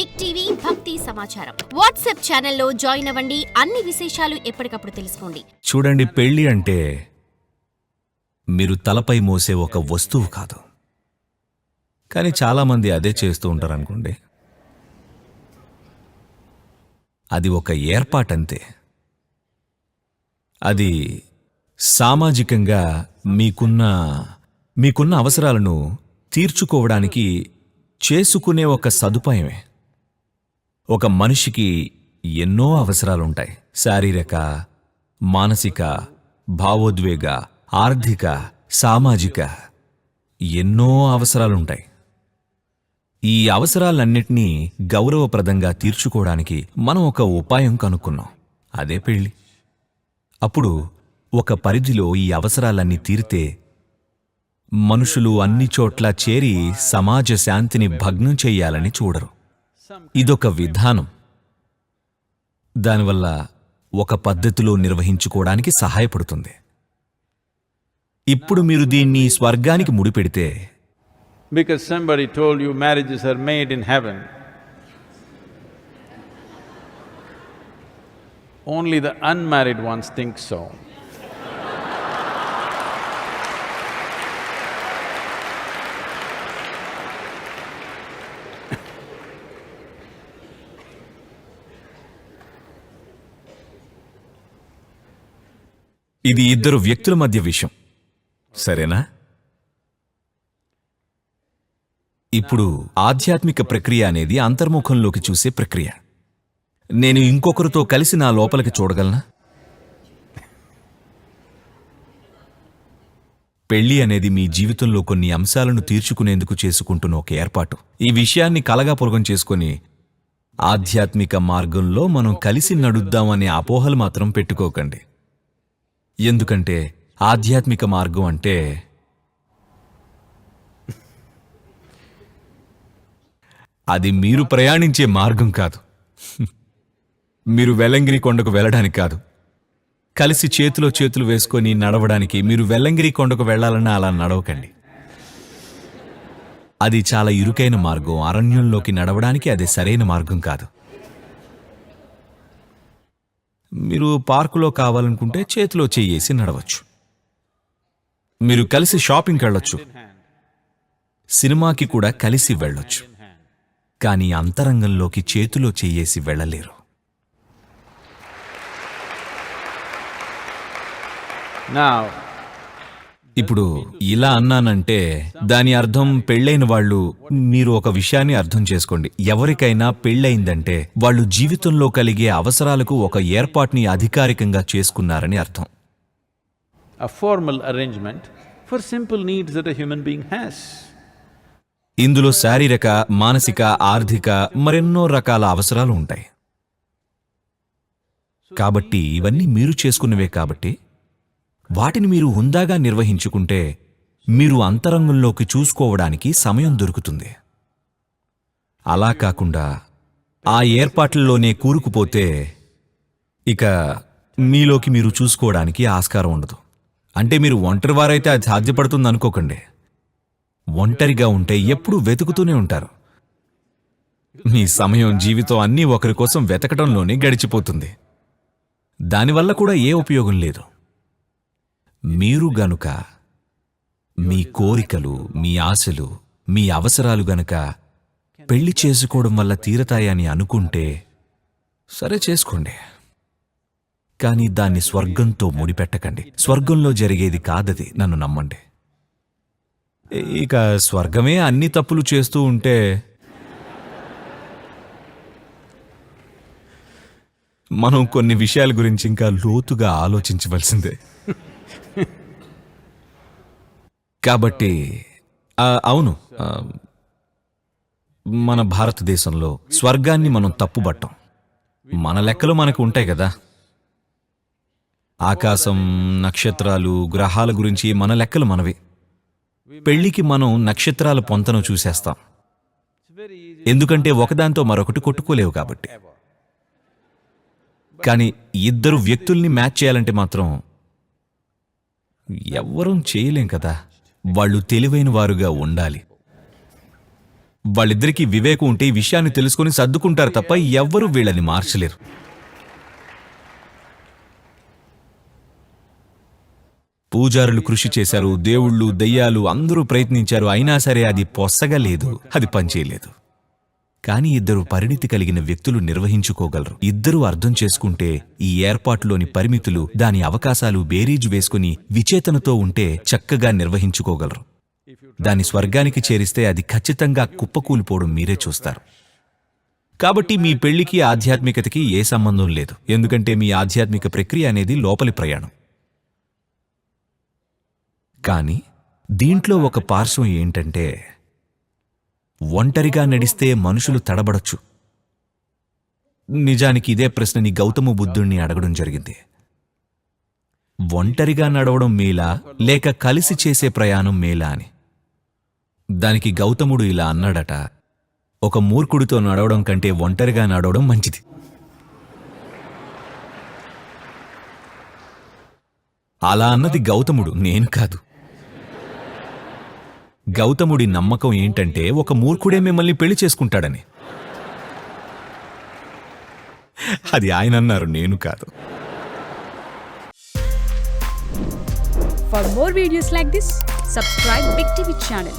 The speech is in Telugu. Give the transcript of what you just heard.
బిగ్ టీవీ భక్తి సమాచారం వాట్సాప్ ఛానల్లో జాయిన్ అవ్వండి. అన్ని విశేషాలు ఎప్పటికప్పుడు తెలుసుకోండి. చూడండి, పెళ్లి అంటే మీరు తలపై మోసే ఒక వస్తువు కాదు. కానీ చాలామంది అదే చేస్తూ ఉంటారు అనుకోండి. అది ఒక ఏర్పాటంతే. అది సామాజికంగా మీకున్న అవసరాలను తీర్చుకోవడానికి చేసుకునే ఒక సదుపాయమే. ఒక మనిషికి ఎన్నో అవసరాలుంటాయి. శారీరక, మానసిక, భావోద్వేగ, ఆర్థిక, సామాజిక ఎన్నో అవసరాలుంటాయి. ఈ అవసరాలన్నిటినీ గౌరవప్రదంగా తీర్చుకోవడానికి మనం ఒక ఉపాయం కనుక్కున్నాం. అదే పెళ్ళి. అప్పుడు ఒక పరిధిలో ఈ అవసరాలన్నీ తీరితే మనుషులు అన్ని చోట్ల చేరి సమాజ శాంతిని భగ్నం చెయ్యాలని చూడరు. ఇదొక విధానం. దానివల్ల ఒక పద్ధతిలో నిర్వహించుకోవడానికి సహాయపడుతుంది. ఇప్పుడు మీరు దీన్ని స్వర్గానికి ముడిపెడితే, because somebody told you marriages are made in heaven, only the unmarried ones think so. ఇది ఇద్దరు వ్యక్తుల మధ్య విషయం, సరేనా? ఇప్పుడు ఆధ్యాత్మిక ప్రక్రియ అనేది అంతర్ముఖంలోకి చూసే ప్రక్రియ. నేను ఇంకొకరితో కలిసి నా లోపలికి చూడగలనా? పెళ్లి అనేది మీ జీవితంలో కొన్ని అంశాలను తీర్చుకునేందుకు చేసుకుంటున్న ఒక ఏర్పాటు. ఈ విషయాన్ని కలగాపులగం చేసుకుని ఆధ్యాత్మిక మార్గంలో మనం కలిసి నడుద్దామనే అపోహలు మాత్రం పెట్టుకోకండి. ఎందుకంటే ఆధ్యాత్మిక మార్గం అంటే అది మీరు ప్రయాణించే మార్గం కాదు. మీరు వెల్లంగిరి కొండకు వెళ్ళడానికి కాదు. కలిసి చేతిలో చేతులు వేసుకొని నడవడానికి. మీరు వెల్లంగిరి కొండకు వెళ్లాలన్నా అలా నడవకండి. అది చాలా ఇరుకైన మార్గం. అరణ్యంలోకి నడవడానికి అది సరైన మార్గం కాదు. మీరు పార్కులో కావాలనుకుంటే చేతిలో చెయ్యేసి నడవచ్చు. మీరు కలిసి షాపింగ్కి వెళ్ళొచ్చు, సినిమాకి కూడా కలిసి వెళ్ళొచ్చు. కానీ అంతరంగంలోకి చేతిలో చెయ్యేసి వెళ్ళలేరు. ఇప్పుడు ఇలా అన్నానంటే దాని అర్థం పెళ్ళైన వాళ్ళు, మీరు ఒక విషయాన్ని అర్థం చేసుకోండి. ఎవరికైనా పెళ్ళయిందంటే వాళ్ళు జీవితంలో కలిగే అవసరాలకు ఒక ఏర్పాటుని అధికారికంగా చేసుకున్నారని అర్థం. A formal arrangement for simple needs that a human being has. ఇందులో శారీరక, మానసిక, ఆర్థిక మరెన్నో రకాల అవసరాలు ఉంటాయి. కాబట్టి ఇవన్నీ మీరు చేసుకున్నవే. కాబట్టి వాటిని మీరు హుందాగా నిర్వహించుకుంటే మీరు అంతరంగంలోకి చూసుకోవడానికి సమయం దొరుకుతుంది. అలా కాకుండా ఆ ఏర్పాట్లలోనే కూరుకుపోతే ఇక మీలోకి మీరు చూసుకోవడానికి ఆస్కారం ఉండదు. అంటే మీరు ఒంటరివారైతే అది సాధ్యపడుతుంది అనుకోకండి. ఒంటరిగా ఉంటే ఎప్పుడూ వెతుకుతూనే ఉంటారు. మీ సమయం, జీవితం అన్నీ ఒకరి కోసం వెతకడంలోనే గడిచిపోతుంది. దానివల్ల కూడా ఏ ఉపయోగం లేదు. మీరు గనుక మీ కోరికలు, మీ ఆశలు, మీ అవసరాలు గనుక పెళ్లి చేసుకోవడం వల్ల తీరతాయని అనుకుంటే సరే, చేసుకోండి. కానీ దాన్ని స్వర్గంతో ముడిపెట్టకండి. స్వర్గంలో జరిగేది కాదది, నన్ను నమ్మండి. ఇక స్వర్గమే అన్ని తప్పులు చేస్తూ ఉంటే మనం కొన్ని విషయాల గురించి ఇంకా లోతుగా ఆలోచించవలసిందే. కాబట్టి అవును, మన భారతదేశంలో స్వర్గాన్ని మనం తప్పుబట్టాం. మన లెక్కలు మనకు ఉంటాయి కదా. ఆకాశం, నక్షత్రాలు, గ్రహాల గురించి మన లెక్కలు మనవి. పెళ్లికి మనం నక్షత్రాల పొంతను చూసేస్తాం. ఎందుకంటే ఒకదాంతో మరొకటి కొట్టుకోలేవు కాబట్టి. కానీ ఇద్దరు వ్యక్తుల్ని మ్యాచ్ చేయాలంటే మాత్రం ఎవ్వరూ చేయలేం కదా. వాళ్ళు తెలివైన వారుగా ఉండాలి. వాళ్ళిద్దరికీ వివేకం ఉంటే ఈ విషయాన్ని తెలుసుకుని సర్దుకుంటారు తప్ప ఎవ్వరూ వీళ్ళని మార్చలేరు. పూజారులు కృషి చేశారు, దేవుళ్ళు, దెయ్యాలు అందరూ ప్రయత్నించారు, అయినా సరే అది పొస్సగలేదు, అది పనిచేయలేదు. కానీ ఇద్దరు పరిణితి కలిగిన వ్యక్తులు నిర్వహించుకోగలరు. ఇద్దరూ అర్థం చేసుకుంటే ఈ ఏర్పాటులోని పరిమితులు, దాని అవకాశాలు బేరీజు వేసుకుని విచేతనతో ఉంటే చక్కగా నిర్వహించుకోగలరు. దాని స్వర్గానికి చేరిస్తే అది ఖచ్చితంగా కుప్పకూలిపోవడం మీరే చూస్తారు. కాబట్టి మీ పెళ్లికి ఆధ్యాత్మికతకి ఏ సంబంధం లేదు, ఎందుకంటే మీ ఆధ్యాత్మిక ప్రక్రియ అనేది లోపలి ప్రయాణం. కానీ దీంట్లో ఒక పార్శ్వం ఏంటంటే, ఒంటరిగా నడిస్తే మనుషులు తడబడొచ్చు. నిజానికి ఇదే ప్రశ్నని గౌతమ బుద్ధుణ్ణి అడగడం జరిగింది. ఒంటరిగా నడవడం మేలా లేక కలిసి చేసే ప్రయాణం మేలా అని. దానికి గౌతముడు ఇలా అన్నాడట, ఒక మూర్ఖుడితో నడవడం కంటే ఒంటరిగా నడవడం మంచిది. అలా అన్నది గౌతముడు, నేను కాదు. గౌతముడి నమ్మకం ఏంటంటే ఒక మూర్ఖుడే మిమ్మల్ని పెళ్లి చేసుకుంటాడని. అది ఆయన అన్నారు, నేను కాదు. For more videos like this, subscribe Big TV channel.